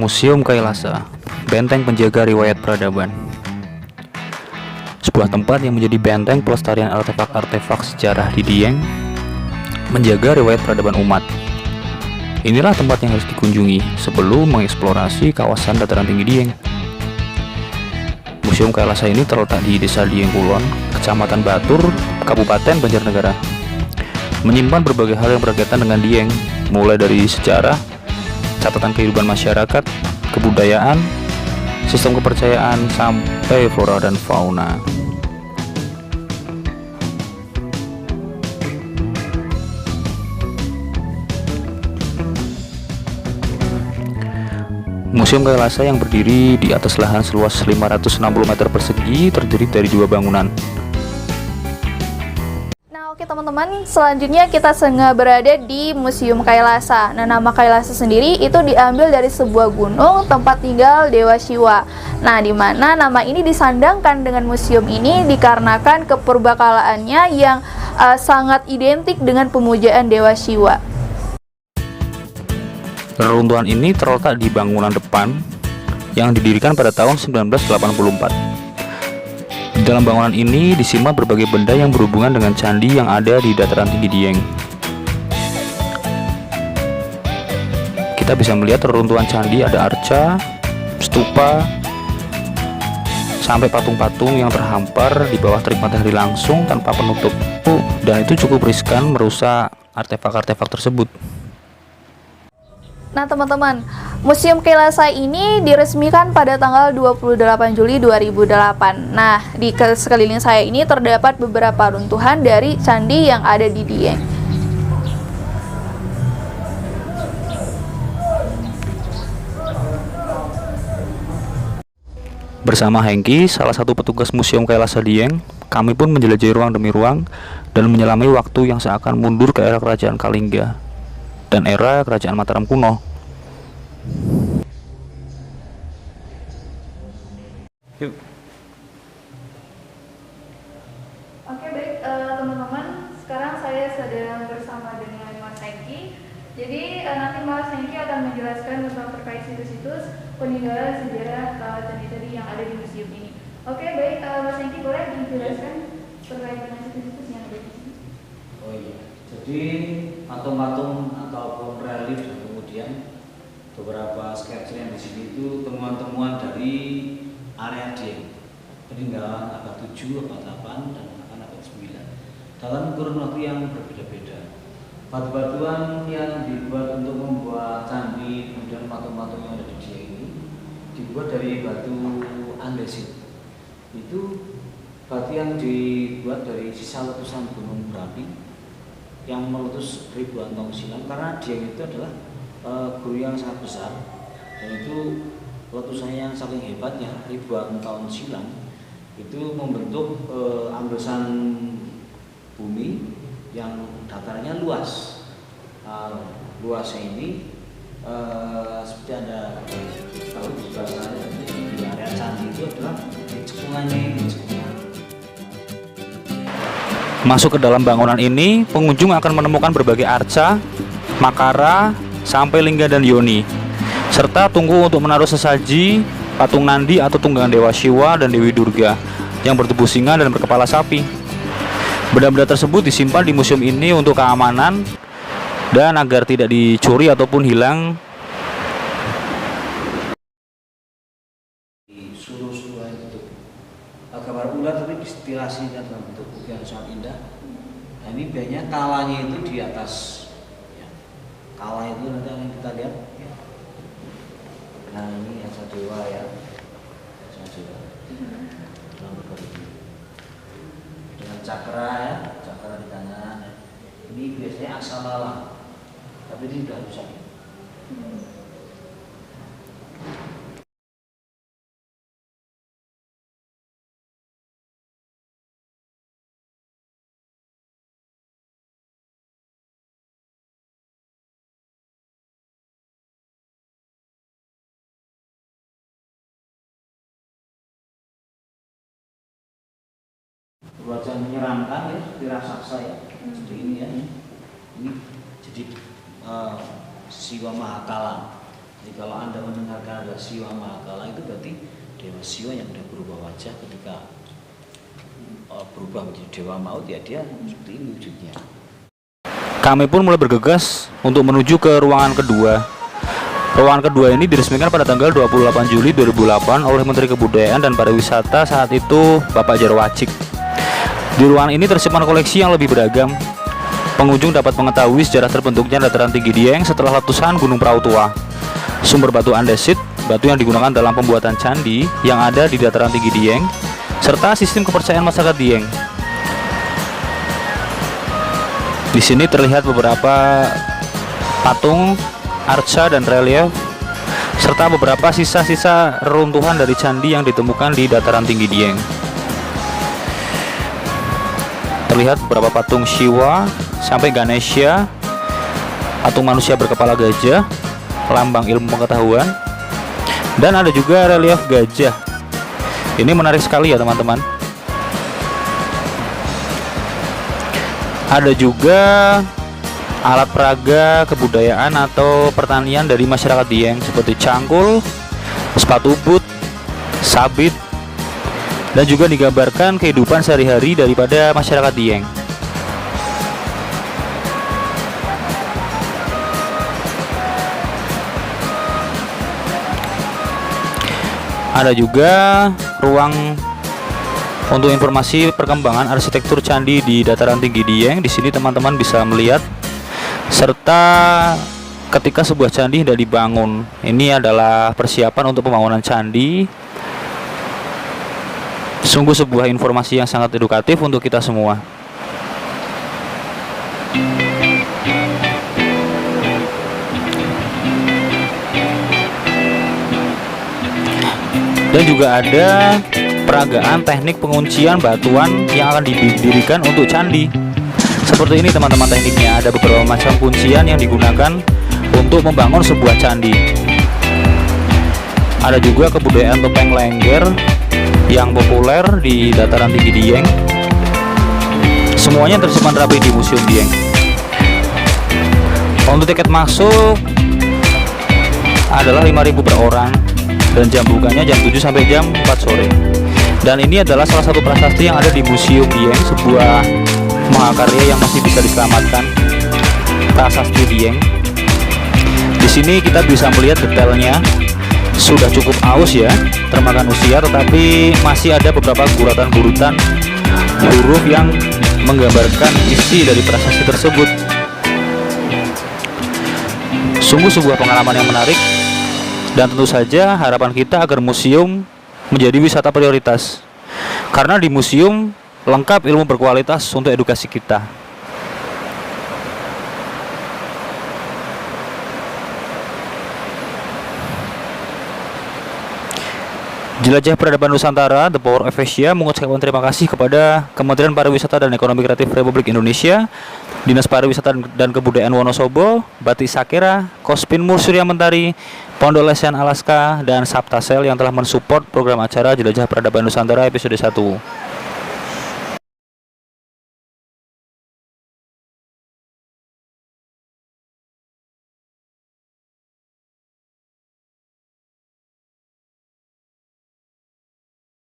Museum Kailasa, benteng penjaga riwayat peradaban. Sebuah tempat yang menjadi benteng pelestarian artefak-artefak sejarah di Dieng, menjaga riwayat peradaban umat. Inilah tempat yang harus dikunjungi sebelum mengeksplorasi kawasan dataran tinggi Dieng. Museum Kailasa ini terletak di Desa Dieng Kulon, Kecamatan Batur, Kabupaten Banjarnegara. Menyimpan berbagai hal yang berkaitan dengan Dieng, mulai dari sejarah, catatan kehidupan masyarakat, kebudayaan, sistem kepercayaan, sampai flora dan fauna. Museum Kailasa yang berdiri di atas lahan seluas 560 meter persegi terdiri dari dua bangunan. Oke teman-teman, selanjutnya kita berada di Museum Kailasa. Nah, nama Kailasa sendiri itu diambil dari sebuah gunung tempat tinggal Dewa Siwa. Nah, di mana nama ini disandangkan dengan museum ini dikarenakan kepurbakalaannya yang sangat identik dengan pemujaan Dewa Siwa. Reruntuhan ini terletak di bangunan depan yang didirikan pada tahun 1984. Di dalam bangunan ini disimpan berbagai benda yang berhubungan dengan candi yang ada di dataran tinggi Dieng. Kita bisa melihat reruntuhan candi, ada arca, stupa, sampai patung-patung yang terhampar di bawah terik matahari langsung tanpa penutup. Dan itu cukup riskan merusak artefak-artefak tersebut. Nah teman-teman, Museum Kailasa ini diresmikan pada tanggal 28 Juli 2008. Nah, di sekeliling saya ini terdapat beberapa runtuhan dari candi yang ada di Dieng. Bersama Hengki, salah satu petugas Museum Kailasa Dieng, kami pun menjelajahi ruang demi ruang dan menyelami waktu yang seakan mundur ke era kerajaan Kalingga dan era kerajaan Mataram kuno. Yuk. Oke, baik teman-teman, sekarang saya sedang bersama dengan Mas Hengki. Jadi nanti Mas Hengki akan menjelaskan tentang terkait situs-situs peninggalan sejarah candi-candi yang ada di museum ini. Oke, baik Mas Hengki, boleh dijelaskan terkait dengan situs-situs yang ada di sini? Oh iya, jadi patung-patung ataupun relief dan kemudian beberapa sketsa yang di sini itu temuan-temuan dari area Dieng, peninggalan abad 7, abad 8, dan bahkan abad 9 dalam kurun waktu yang berbeda-beda. Batu-batuan yang dibuat untuk membuat candi kemudian patung-patung yang ada di Dieng ini dibuat dari batu andesit. Itu batu yang dibuat dari sisa letusan gunung berapi yang meletus ribuan tahun silam, karena Dieng itu adalah guru yang sangat besar dan itu letusannya yang saking hebat ya, ribuan tahun silam itu membentuk ambesan bumi yang datarannya luas. Luasnya ini seperti Anda tahu di sebelah sana di area candi itu adalah cekungannya ini. Masuk ke dalam bangunan ini, pengunjung akan menemukan berbagai arca, makara, sampai lingga dan yoni, serta tungku untuk menaruh sesaji, patung nandi atau tunggangan Dewa Siwa dan Dewi Durga yang bertubuh singa dan berkepala sapi. Benda-benda tersebut disimpan di museum ini untuk keamanan dan agar tidak dicuri ataupun hilang. Di suruh-suruh itu gambar ular tapi distilasi dalam bentuk yang sangat indah. Nah, ini biasanya kalanya itu di atas. Kala itu nanti akan kita lihat ya. Nah, ini Asa Dewa ya, Asa Dewa dengan cakra ya, cakra di tangan. Ini biasanya Asa Lala, tapi ini sudah rusak. Wajah menyeramkan ya, seperti raksasa ya, seperti ini ya. Ini jadi Siwa Mahakala. Jadi kalau Anda mendengarkan ada Siwa Mahakala itu berarti Dewa Siwa yang sudah berubah wajah ketika berubah menjadi Dewa Maut, ya dia seperti ini wujudnya. Kami pun mulai bergegas untuk menuju ke ruangan kedua. Ruangan kedua ini diresmikan pada tanggal 28 Juli 2008 oleh Menteri Kebudayaan dan Pariwisata saat itu, Bapak Jarwacik. Di ruangan ini tersimpan koleksi yang lebih beragam. Pengunjung dapat mengetahui sejarah terbentuknya dataran tinggi Dieng setelah letusan Gunung Prau Tua, sumber batu andesit, batu yang digunakan dalam pembuatan candi yang ada di dataran tinggi Dieng, serta sistem kepercayaan masyarakat Dieng. Di sini terlihat beberapa patung, arca dan relief, serta beberapa sisa-sisa reruntuhan dari candi yang ditemukan di dataran tinggi Dieng. Terlihat beberapa patung Shiva sampai Ganesha, patung manusia berkepala gajah, lambang ilmu pengetahuan, dan ada juga relief gajah. Ini menarik sekali ya teman-teman. Ada juga alat peraga kebudayaan atau pertanian dari masyarakat Dieng seperti cangkul, sepatu boot, sabit, dan juga digambarkan kehidupan sehari-hari daripada masyarakat Dieng. Ada juga ruang untuk informasi perkembangan arsitektur candi di dataran tinggi Dieng. Di sini teman-teman bisa melihat, serta ketika sebuah candi hendak dibangun. Ini adalah persiapan untuk pembangunan candi. Sungguh sebuah informasi yang sangat edukatif untuk kita semua. Dan juga ada peragaan teknik penguncian batuan yang akan didirikan untuk candi. Seperti ini teman-teman tekniknya. Ada beberapa macam kuncian yang digunakan untuk membangun sebuah candi. Ada juga kebudayaan topeng lengger yang populer di dataran tinggi Dieng. Semuanya tersimpan rapi di Museum Dieng. Untuk tiket masuk adalah 5.000 per orang dan jam bukanya jam 7 sampai jam 4 sore. Dan ini adalah salah satu prasasti yang ada di Museum Dieng, sebuah mahakarya yang masih bisa diselamatkan, prasasti Dieng. Di sini kita bisa melihat detailnya. Sudah cukup aus ya, termakan usia, tetapi masih ada beberapa guratan-guratan huruf yang menggambarkan isi dari prasasti tersebut. Sungguh sebuah pengalaman yang menarik, dan tentu saja harapan kita agar museum menjadi wisata prioritas, karena di museum lengkap ilmu berkualitas untuk edukasi kita. Jelajah Peradaban Nusantara, The Power of Asia, mengucapkan terima kasih kepada Kementerian Pariwisata dan Ekonomi Kreatif Republik Indonesia, Dinas Pariwisata dan Kebudayaan Wonosobo, Batik Sakera, Kospin Mur Surya Mentari, Pondok Lesian Alaska, dan Saptasel yang telah mensupport program acara Jelajah Peradaban Nusantara episode 1.